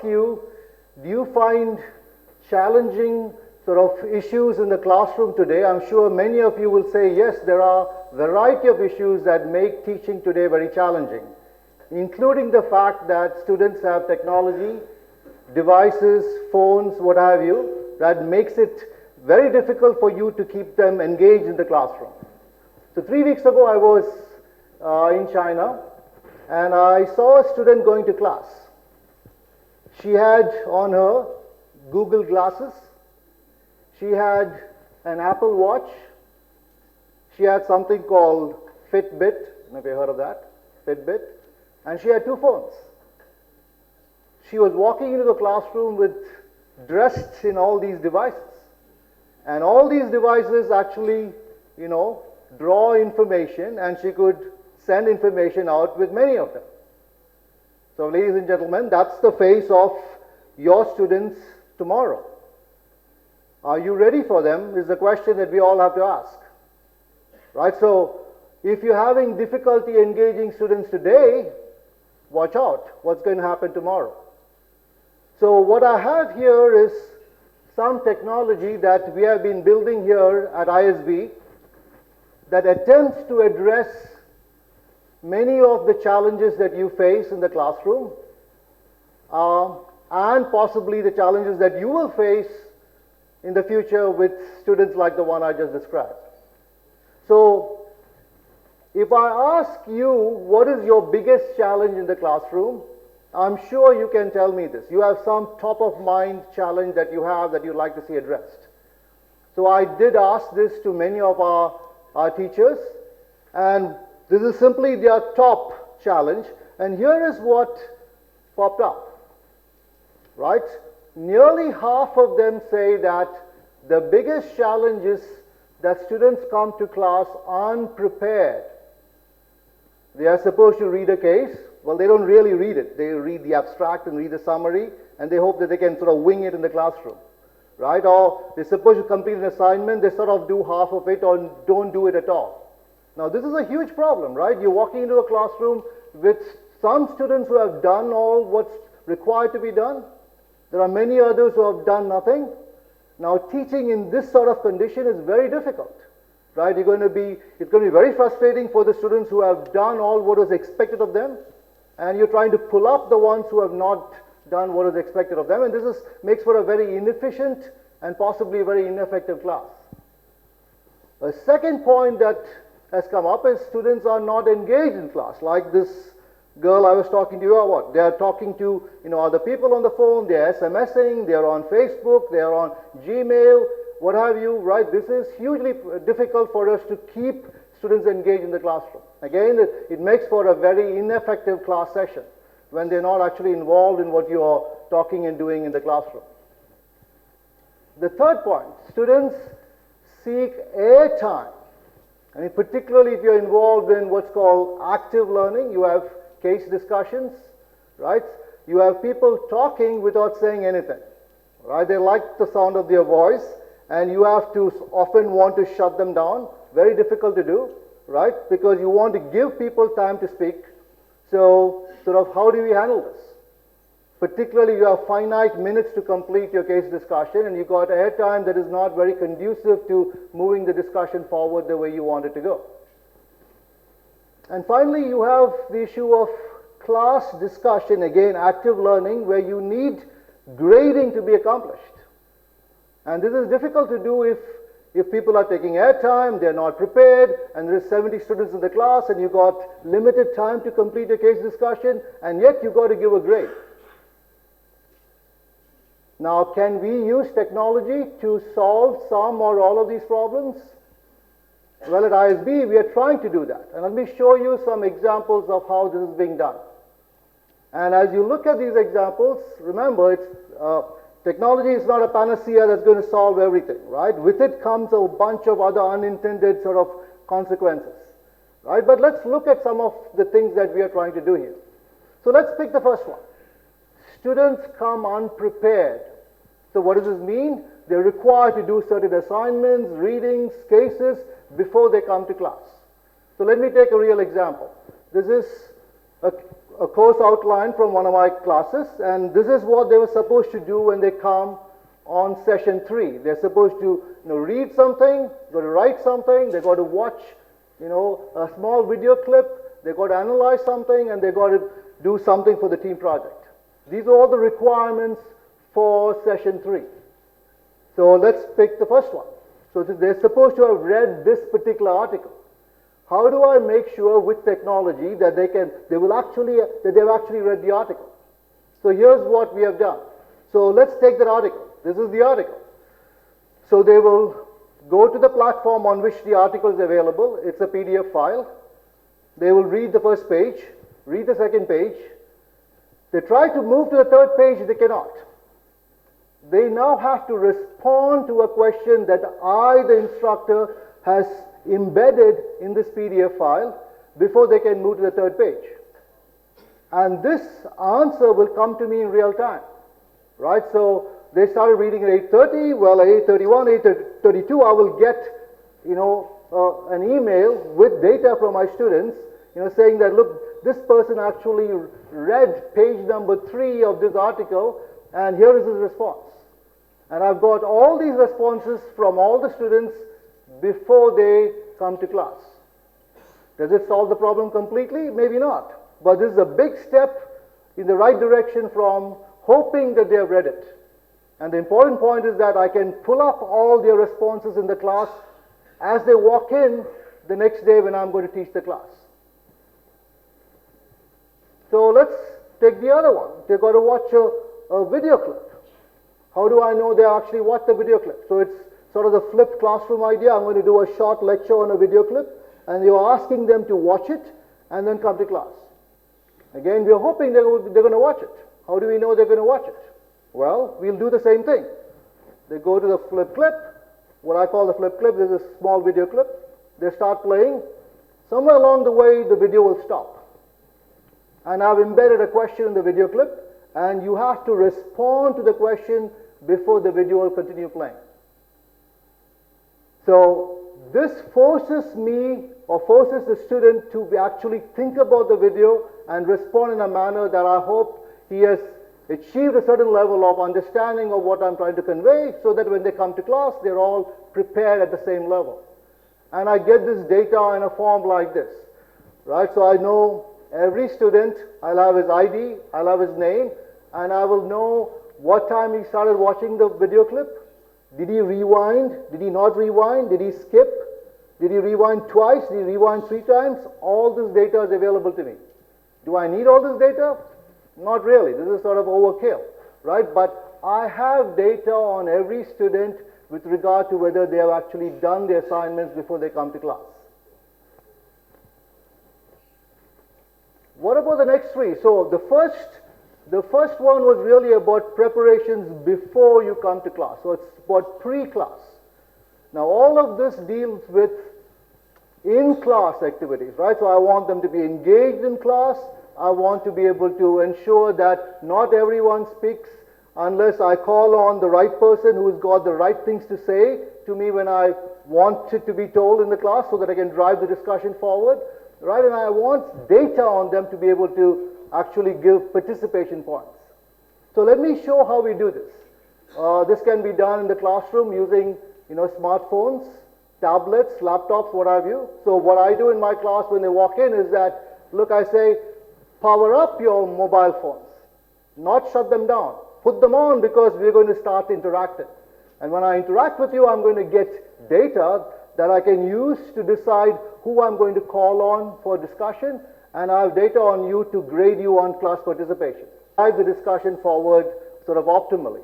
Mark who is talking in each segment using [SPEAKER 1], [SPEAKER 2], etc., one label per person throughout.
[SPEAKER 1] you, do you find challenging sort of issues in the classroom today? I'm sure many of you will say, yes, there are a variety of issues that make teaching today very challenging, including the fact that students have technology, devices, phones, what have you, that makes it very difficult for you to keep them engaged in the classroom. So 3 weeks ago I was in China, and I saw a student going to class. She had on her Google glasses, she had an Apple Watch, she had something called Fitbit, maybe you heard of that, Fitbit, and she had 2 phones. She was walking into the classroom dressed in all these devices. And all these devices actually, draw information, and she could send information out with many of them. So ladies and gentlemen, that's the face of your students tomorrow. Are you ready for them is the question that we all have to ask. Right? So if you're having difficulty engaging students today, watch out. What's going to happen tomorrow? So what I have here is some technology that we have been building here at ISB that attempts to address many of the challenges that you face in the classroom, and possibly the challenges that you will face in the future with students like the one I just described. So, if I ask you what is your biggest challenge in the classroom, I'm sure you can tell me this. You have some top of mind challenge that you have that you'd like to see addressed. So I did ask this to many of our teachers, and this is simply their top challenge, and here is what popped up, right? Nearly half of them say that the biggest challenge is that students come to class unprepared. They are supposed to read a case. Well, they don't really read it. They read the abstract and read the summary, and they hope that they can sort of wing it in the classroom, right? Or they're supposed to complete an assignment, they sort of do half of it or don't do it at all. Now, this is a huge problem, right? You're walking into a classroom with some students who have done all what's required to be done. There are many others who have done nothing. Now, teaching in this sort of condition is very difficult, right? It's going to be very frustrating for the students who have done all what was expected of them, and you're trying to pull up the ones who have not done what is expected of them, and this makes for a very inefficient and possibly very ineffective class. A second point that has come up is students are not engaged in class, like this girl I was talking to you about. They are talking to other people on the phone, they are SMSing, they are on Facebook, they are on Gmail, what have you, right? This is hugely difficult for us to keep students engaged in the classroom. Again, it makes for a very ineffective class session when they're not actually involved in what you are talking and doing in the classroom. The third point, students seek airtime. I mean, particularly if you're involved in what's called active learning, you have case discussions, right? You have people talking without saying anything, right? They like the sound of their voice, and you have to often want to shut them down. Very difficult to do, right? Because you want to give people time to speak. So, sort of, how do we handle this? Particularly, you have finite minutes to complete your case discussion, and you've got airtime that is not very conducive to moving the discussion forward the way you want it to go. And finally, you have the issue of class discussion, again, active learning, where you need grading to be accomplished. And this is difficult to do if people are taking airtime, they're not prepared, and there's 70 students in the class, and you've got limited time to complete your case discussion, and yet you've got to give a grade. Now, can we use technology to solve some or all of these problems? Well, at ISB, we are trying to do that. And let me show you some examples of how this is being done. And as you look at these examples, remember, technology is not a panacea that's going to solve everything, right? With it comes a bunch of other unintended sort of consequences, right? But let's look at some of the things that we are trying to do here. So let's pick the first one. Students come unprepared. So what does this mean? They're required to do certain assignments, readings, cases before they come to class. So let me take a real example. This is a course outline from one of my classes, and this is what they were supposed to do when they come on session 3. They're supposed to read something, got to write something, they got to watch a small video clip, they got to analyze something, and they got to do something for the team project. These are all the requirements for session 3. So let's pick the first one. So they're supposed to have read this particular article. How do I make sure with technology that they've actually read the article? So here's what we have done. So let's take that article. This is the article. So they will go to the platform on which the article is available. It's a PDF file. They will read the first page, read the second page. They try to move to the third page, they cannot. They now have to respond to a question that the instructor, has embedded in this PDF file before they can move to the third page. And this answer will come to me in real time, right? So they started reading at 8:30. Well, at 8:31, 8:32, I will get, an email with data from my students, saying that, look, this person actually read page number 3 of this article, and here is his response. And I've got all these responses from all the students before they come to class. Does it solve the problem completely? Maybe not. But this is a big step in the right direction from hoping that they have read it. And the important point is that I can pull up all their responses in the class as they walk in the next day when I'm going to teach the class. So let's take the other one. They've got to watch a video clip. How do I know they actually watched the video clip? So it's sort of the flipped classroom idea. I'm going to do a short lecture on a video clip, and you're asking them to watch it and then come to class. Again, we're hoping they're going to watch it. How do we know they're going to watch it? Well, we'll do the same thing. They go to the flip clip, what I call the flip clip. This is a small video clip. They start playing. Somewhere along the way, the video will stop. And I've embedded a question in the video clip, and you have to respond to the question before the video will continue playing. So this forces me, or forces the student to actually think about the video and respond in a manner that I hope he has achieved a certain level of understanding of what I'm trying to convey, so that when they come to class, they're all prepared at the same level. And I get this data in a form like this, right? So I know every student, I'll have his ID, I'll have his name, and I will know what time he started watching the video clip. Did he rewind? Did he not rewind? Did he skip? Did he rewind twice? Did he rewind 3 times? All this data is available to me. Do I need all this data? Not really. This is sort of overkill, right? But I have data on every student with regard to whether they have actually done their assignments before they come to class. What about the next 3? So the first one was really about preparations before you come to class. So it's about pre-class. Now all of this deals with in-class activities, right? So I want them to be engaged in class. I want to be able to ensure that not everyone speaks unless I call on the right person who's got the right things to say to me when I want it to be told in the class, so that I can drive the discussion forward, right? And I want data on them to be able to actually give participation points. So let me show how we do this. This can be done in the classroom using smartphones, tablets, laptops, what have you. So what I do in my class when they walk in is that, look, I say, power up your mobile phones, not shut them down. Put them on, because we're going to start interacting. And when I interact with you, I'm going to get data that I can use to decide who I'm going to call on for discussion, and I have data on you to grade you on class participation. Drive the discussion forward sort of optimally,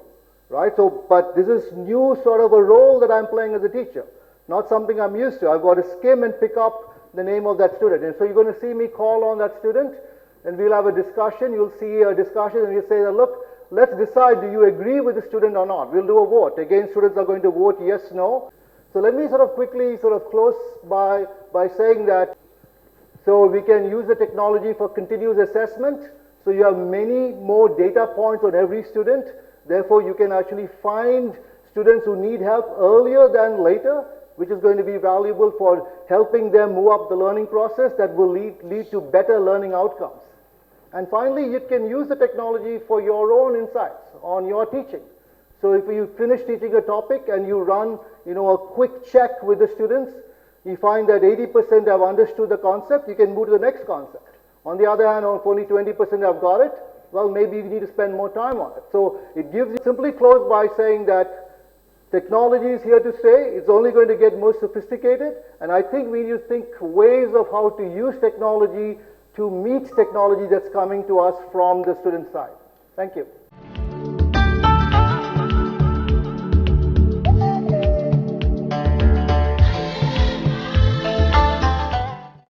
[SPEAKER 1] right? So, but this is new sort of a role that I'm playing as a teacher, not something I'm used to. I've got to skim and pick up the name of that student. And so you're going to see me call on that student, and we'll have a discussion. You'll see a discussion, and we'll say, look, let's decide, do you agree with the student or not? We'll do a vote. Again, students are going to vote yes, no. So let me sort of quickly close by saying that, so we can use the technology for continuous assessment. So you have many more data points on every student. Therefore, you can actually find students who need help earlier than later, which is going to be valuable for helping them move up the learning process that will lead to better learning outcomes. And finally, you can use the technology for your own insights on your teaching. So if you finish teaching a topic and you run, a quick check with the students, you find that 80% have understood the concept, you can move to the next concept. On the other hand, if only 20% have got it, well, maybe you need to spend more time on it. So it gives you, simply close by saying that technology is here to stay. It's only going to get more sophisticated, and I think we need to think ways of how to use technology to meet technology that's coming to us from the student side. Thank you.